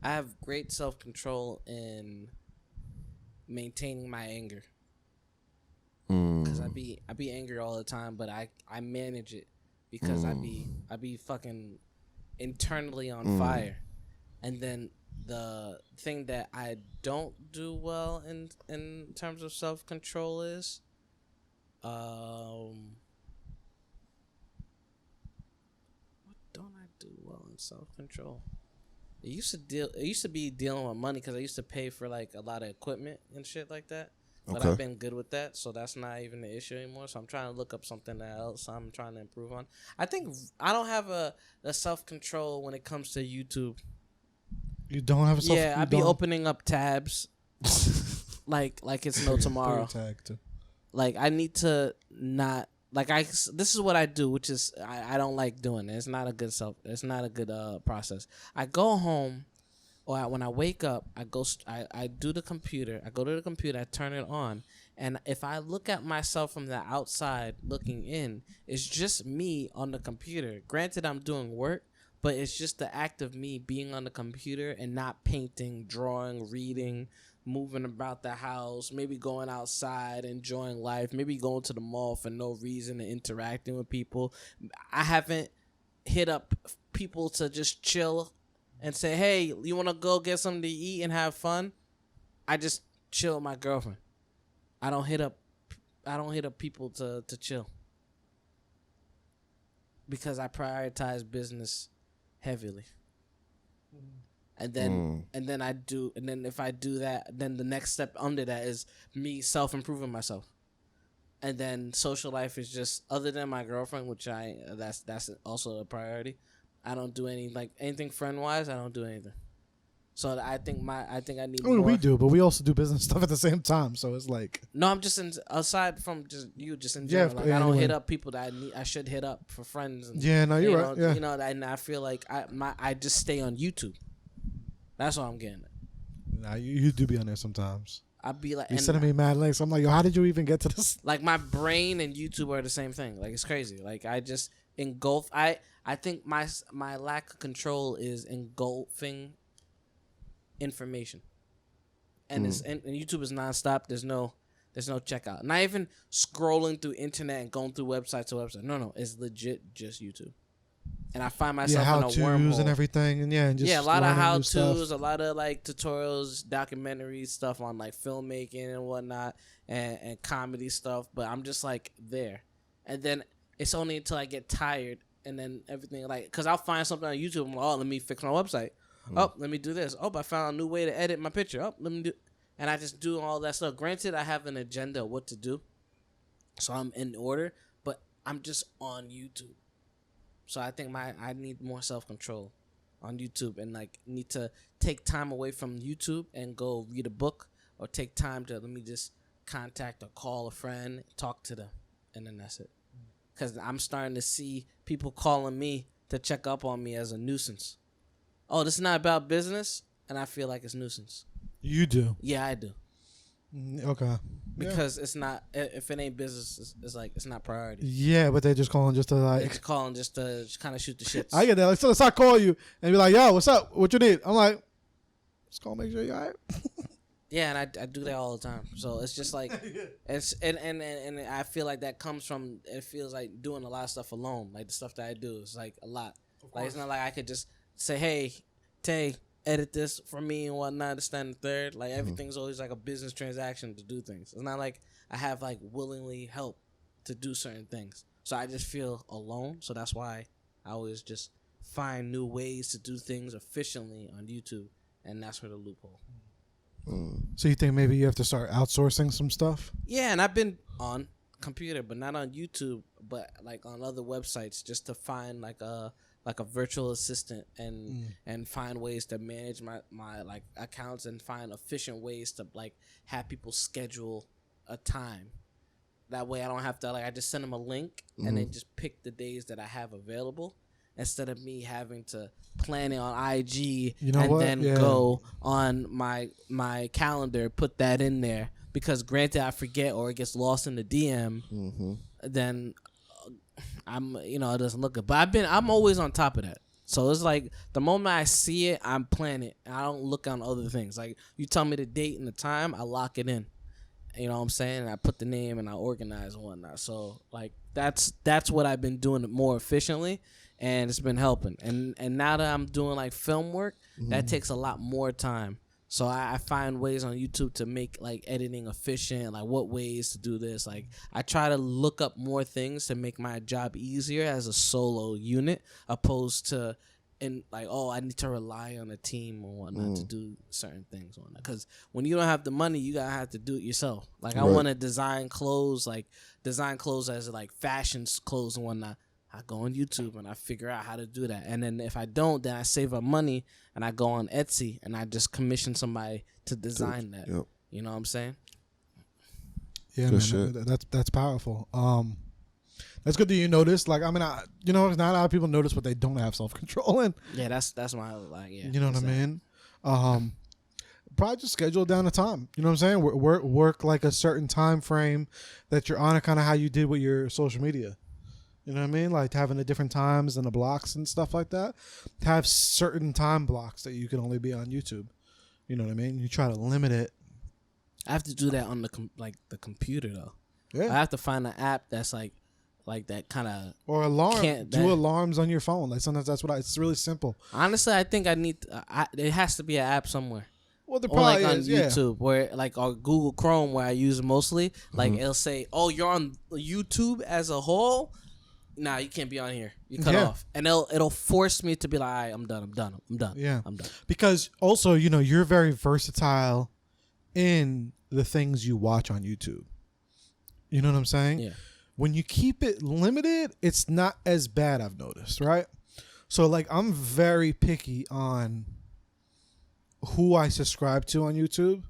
I have great self-control in maintaining my anger. Because I be angry all the time, but I manage it because I be fucking internally on fire. And then the thing that I don't do well in terms of self-control is what don't I do well in self-control? It used to be dealing with money because I used to pay for like a lot of equipment and shit like that. But I've been good with that, so that's not even the issue anymore. So I'm trying to look up something else I'm trying to improve on. I think I don't have a self-control when it comes to YouTube. You don't have a self. Yeah, I be opening up tabs like it's no tomorrow. Like I need to not this is what I do, which is I don't like doing it. It's not a good process. I go home. Or when I wake up, I do the computer. I go to the computer. I turn it on, and if I look at myself from the outside looking in, it's just me on the computer. Granted, I'm doing work, but it's just the act of me being on the computer and not painting, drawing, reading, moving about the house, maybe going outside, enjoying life, maybe going to the mall for no reason and interacting with people. I haven't hit up people to just chill and say, hey, you want to go get something to eat and have fun? I just chill with my girlfriend. I don't hit up people to chill. Because I prioritize business heavily. And then if I do that, then the next step under that is me self-improving myself. And then social life is just, other than my girlfriend, which that's also a priority. I don't do anything friend wise. I don't do anything. So I think I need. Well, we do, but we also do business stuff at the same time. So it's like no, I'm just aside from just in general. I don't hit up people that I should hit up for friends. And, you're right. Yeah. And I feel like I just stay on YouTube. That's what I'm getting at. Nah, you do be on there sometimes. I'd be like, you're sending me mad links. I'm like, yo, how did you even get to this? Like my brain and YouTube are the same thing. Like it's crazy. Like I just engulf. I think my lack of control is engulfing information, and and YouTube is nonstop. There's no checkout. Not even scrolling through internet and going through website to website. No, it's legit just YouTube. And I find myself in a wormhole and everything, and a lot of how tos, a lot of like tutorials, documentaries, stuff on like filmmaking and whatnot, and comedy stuff. But I'm just like there, and then it's only until I get tired. And then everything because I'll find something on YouTube. I'm like, oh, let me fix my website. Oh, let me do this. Oh, I found a new way to edit my picture. Oh, let me do. And I just do all that stuff. Granted, I have an agenda of what to do, so I'm in order. But I'm just on YouTube, so I think I need more self-control on YouTube and need to take time away from YouTube and go read a book or take time to let me just contact or call a friend, talk to them, and then that's it. Because I'm starting to see people calling me to check up on me as a nuisance. Oh, this is not about business? And I feel like it's nuisance. You do? Yeah, I do. Okay. Because it's not, if it ain't business, it's like, it's not priority. Yeah, but they're just calling just to like. They're calling just to kind of shoot the shits. I get that. Like, so let's not call you and be like, yo, what's up? What you need? I'm like, just call, make sure you're all right. Yeah, and I do that all the time. So it's just like, it's and I feel like that comes from, it feels like doing a lot of stuff alone. Like the stuff that I do is like a lot. Like it's not like I could just say, hey, Tay, edit this for me and whatnot, this, that, and the third. Like everything's always like a business transaction to do things. It's not like I have like willingly help to do certain things. So I just feel alone. So that's why I always just find new ways to do things efficiently on YouTube. And that's where the loophole. So you think maybe you have to start outsourcing some stuff? Yeah, and I've been on computer, but not on YouTube, but like on other websites, just to find like a virtual assistant and find ways to manage my like accounts and find efficient ways to like have people schedule a time. That way I don't have to I just send them a link and they just pick the days that I have available. Instead of me having to plan it on IG go on my calendar, put that in there. Because granted, I forget or it gets lost in the DM, then it doesn't look good. But I'm always on top of that. So it's like the moment I see it, I'm planning it. I don't look on other things. Like you tell me the date and the time, I lock it in. You know what I'm saying? And I put the name and I organize and whatnot. So like that's what I've been doing more efficiently, and it's been helping. And now that I'm doing like film work, that takes a lot more time. So I find ways on YouTube to make like editing efficient, like what ways to do this. Like I try to look up more things to make my job easier as a solo unit, opposed to I need to rely on a team or whatnot to do certain things on that. Because when you don't have the money, you gotta have to do it yourself. Like I want to design clothes as like fashion clothes and whatnot. I go on YouTube and I figure out how to do that. And then if I don't, then I save up money and I go on Etsy and I just commission somebody to design that. Yep. You know what I'm saying? Yeah, man. That's powerful. That's good that you notice. Like, I mean, not a lot of people notice what they don't have self-control in. Yeah, that's my like. Yeah, you know what I mean? Probably just schedule down a time. You know what I'm saying? Work like a certain time frame that you're on, kind of how you did with your social media. You know what I mean? Like having the different times and the blocks and stuff like that. Have certain time blocks that you can only be on YouTube. You know what I mean? You try to limit it. I have to do that on the computer though. Yeah. I have to find an app that's like that kind of or alarm. Do alarms on your phone. Like sometimes that's it's really simple. Honestly, I think I need. It has to be an app somewhere. Well, the probably on YouTube where like or Google Chrome where I use it mostly. Like it'll say, "Oh, you're on YouTube as a whole." Nah, you can't be on here. You cut off, and it'll force me to be like, all right, I'm done. Yeah, I'm done. Because also, you're very versatile in the things you watch on YouTube. You know what I'm saying? Yeah. When you keep it limited, it's not as bad. I've noticed, right? So, like, I'm very picky on who I subscribe to on YouTube.